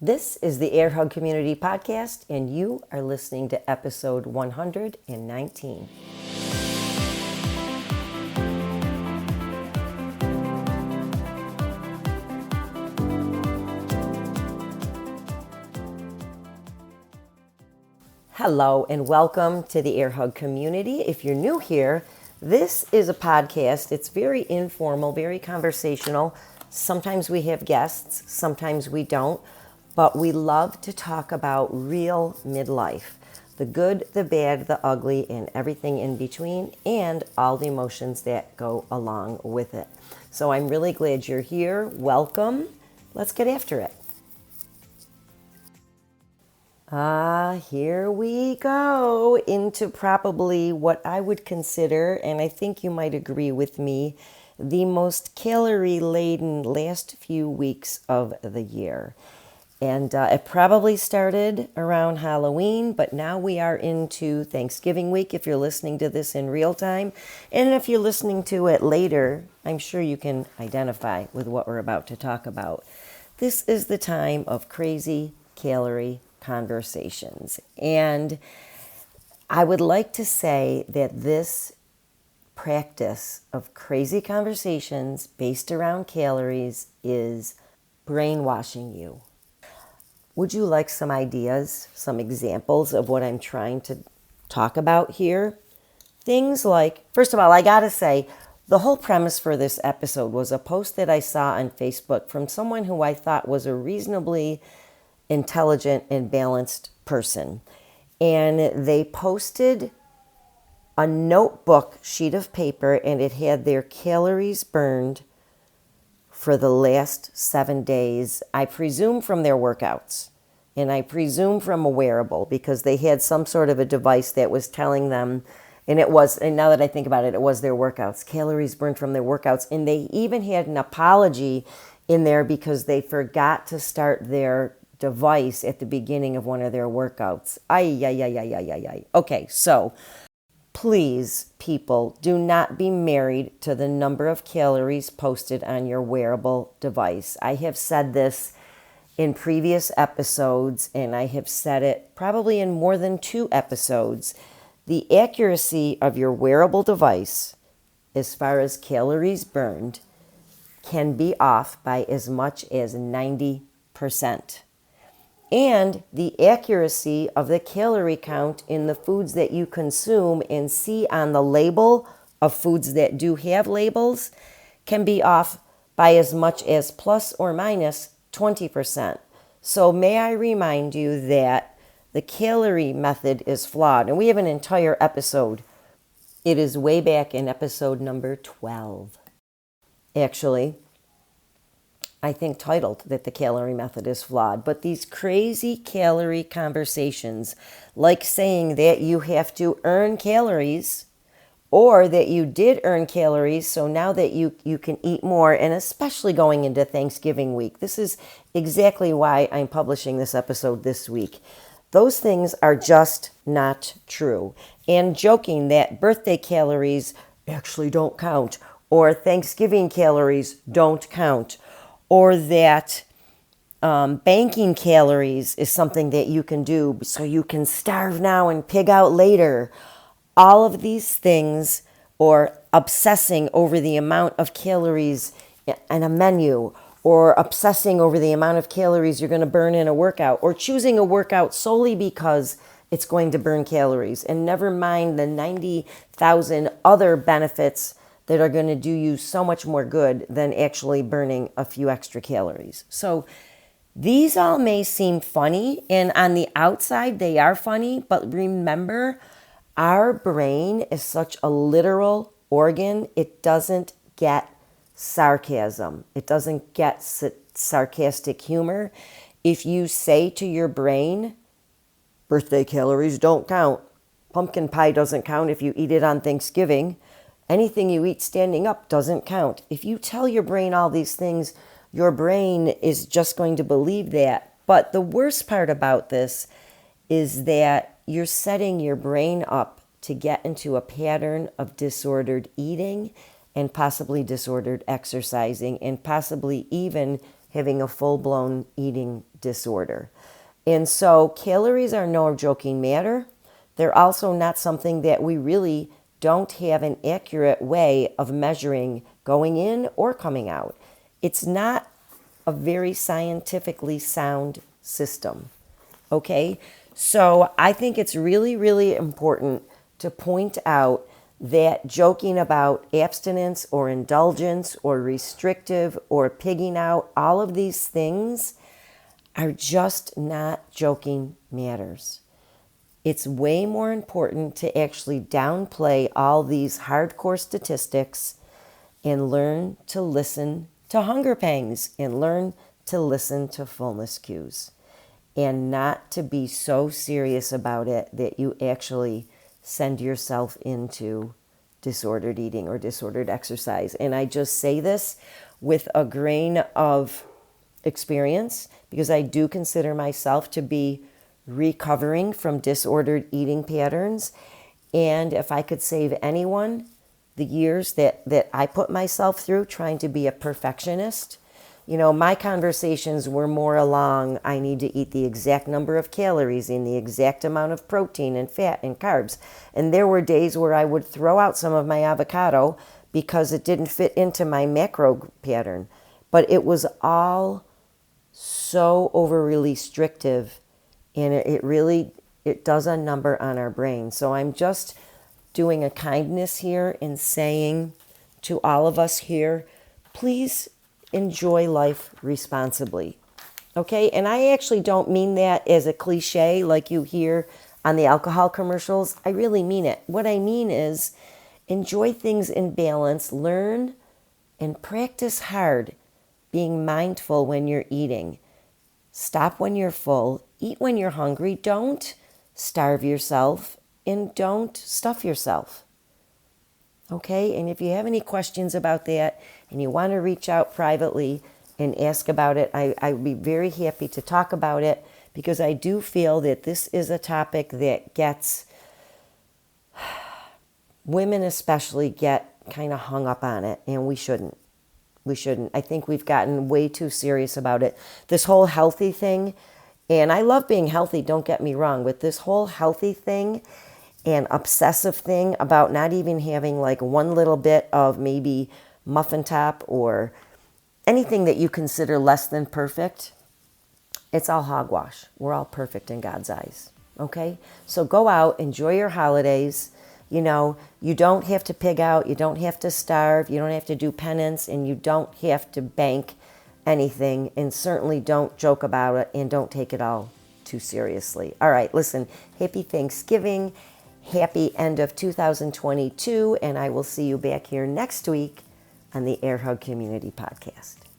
This is the Air Hug Community Podcast, and you are listening to episode 119. Hello, and welcome to the Air Hug Community. If you're new here, this is a podcast. It's very informal, very conversational. Sometimes we have guests, sometimes we don't. But we love to talk about real midlife, the good, the bad, the ugly, and everything in between, and all the emotions that go along with it. So I'm really glad you're here. Welcome. Let's get after it. Here we go into probably what I would consider, and I think you might agree with me, the most calorie-laden last few weeks of the year. And it probably started around Halloween, but now we are into Thanksgiving week if you're listening to this in real time. And if you're listening to it later, I'm sure you can identify with what we're about to talk about. This is the time of crazy calorie conversations. And I would like to say that this practice of crazy conversations based around calories is brainwashing you. Would you like some ideas, some examples of what I'm trying to talk about here? Things like, first of all, I gotta say, the whole premise for this episode was a post that I saw on Facebook from someone who I thought was a reasonably intelligent and balanced person. And they posted a notebook sheet of paper, and it had their calories burned for the last 7 days, I presume from their workouts, and I presume from a wearable, because they had some sort of a device that was telling them, and now that I think about it, it was their workouts, calories burned from their workouts, and they even had an apology in there because they forgot to start their device at the beginning of one of their workouts. Okay, so please, people, do not be married to the number of calories posted on your wearable device. I have said this in previous episodes, and I have said it probably in more than 2 episodes. The accuracy of your wearable device, as far as calories burned, can be off by as much as 90%. And the accuracy of the calorie count in the foods that you consume and see on the label of foods that do have labels can be off by as much as plus or minus 20%. So may I remind you that the calorie method is flawed. And we have an entire episode. It is way back in episode number 12. Actually, I think titled that the calorie method is flawed. But these crazy calorie conversations, like saying that you have to earn calories or that you did earn calories, so now that you can eat more, and especially going into Thanksgiving week. This is exactly why I'm publishing this episode this week. Those things are just not true. And joking that birthday calories actually don't count, or Thanksgiving calories don't count, or that banking calories is something that you can do so you can starve now and pig out later. All of these things, or obsessing over the amount of calories in a menu, or obsessing over the amount of calories you're going to burn in a workout, or choosing a workout solely because it's going to burn calories, and never mind the 90,000 other benefits that are going to do you so much more good than actually burning a few extra calories. So these all may seem funny, and on the outside they are funny, but remember, our brain is such a literal organ, it doesn't get sarcasm. It doesn't get sarcastic humor. If you say to your brain, birthday calories don't count, pumpkin pie doesn't count if you eat it on Thanksgiving, anything you eat standing up doesn't count. If you tell your brain all these things, your brain is just going to believe that. But the worst part about this is that you're setting your brain up to get into a pattern of disordered eating and possibly disordered exercising and possibly even having a full-blown eating disorder. And so calories are no joking matter. They're also not something that we really don't have an accurate way of measuring going in or coming out. It's not a very scientifically sound system. Okay? So I think it's really, really important to point out that joking about abstinence or indulgence or restrictive or pigging out, all of these things are just not joking matters. It's way more important to actually downplay all these hardcore statistics and learn to listen to hunger pangs and learn to listen to fullness cues and not to be so serious about it that you actually send yourself into disordered eating or disordered exercise. And I just say this with a grain of experience because I do consider myself to be recovering from disordered eating patterns. And if I could save anyone the years that I put myself through trying to be a perfectionist, my conversations were more along, I need to eat the exact number of calories and the exact amount of protein and fat and carbs. And there were days where I would throw out some of my avocado because it didn't fit into my macro pattern. But it was all so overly restrictive, and it does a number on our brain. So I'm just doing a kindness here and saying to all of us here, please enjoy life responsibly. Okay? And I actually don't mean that as a cliche like you hear on the alcohol commercials. I really mean it. What I mean is enjoy things in balance, learn and practice hard being mindful when you're eating. Stop when you're full, eat when you're hungry. Don't starve yourself and don't stuff yourself. Okay? And if you have any questions about that and you want to reach out privately and ask about it, I would be very happy to talk about it because I do feel that this is a topic that gets, women especially get kind of hung up on it, and we shouldn't. We shouldn't. I think we've gotten way too serious about it. This whole healthy thing, and I love being healthy, don't get me wrong, but this whole healthy thing and obsessive thing about not even having like one little bit of maybe muffin top or anything that you consider less than perfect, it's all hogwash. We're all perfect in God's eyes. Okay? So go out, enjoy your holidays. You don't have to pig out. You don't have to starve. You don't have to do penance, and you don't have to bank anything, and certainly don't joke about it and don't take it all too seriously. All right, listen, happy Thanksgiving, happy end of 2022, and I will see you back here next week on the Air Hug Community Podcast.